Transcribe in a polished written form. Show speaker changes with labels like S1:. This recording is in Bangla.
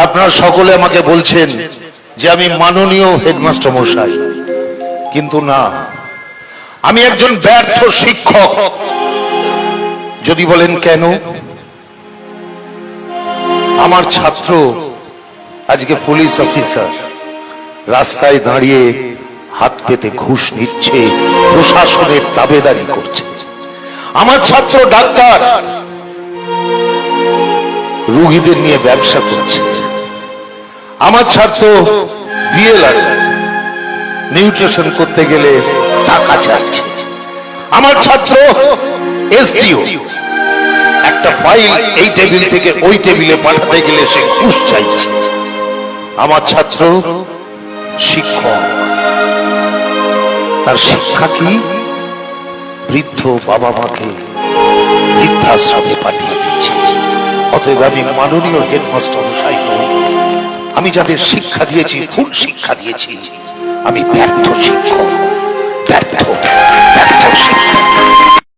S1: আপনারা সকলে আমাকে বলছেন যে আমি মাননীয় হেডমাস্টার মশাই, কিন্তু না, আমি একজন ব্যর্থ শিক্ষক। যদি বলেন কেন? আমার ছাত্র আজকে পুলিশ অফিসার, রাস্তায় দাঁড়িয়ে হাত পেতে ঘুষ নিচ্ছে, প্রশাসনের দাবেদারি করছে। আমার ছাত্র ডাক্তার, রোগীদের নিয়ে ব্যবসা করছে। আমার ছাত্র বিএলআর, নিউট্রিশন করতে গেলে টাকা চাইছে। আমার ছাত্র এসডিও, একটা ফাইল এই টেবিল থেকে ওই টেবিলে পাঠাতে গেলে সে ঘুষ চাইছে। আমার ছাত্র শিক্ষক, তার শিক্ষা কি? বৃদ্ধ বাবা মাকে বৃদ্ধাশ্রমে পাঠিয়ে দিচ্ছে। অতএব আমি মাননীয় হেডমাস্টার মশাই নই, আমি যাদের শিক্ষা দিয়েছি ভুল শিক্ষা দিয়েছি, আমি ব্যর্থ শিক্ষক।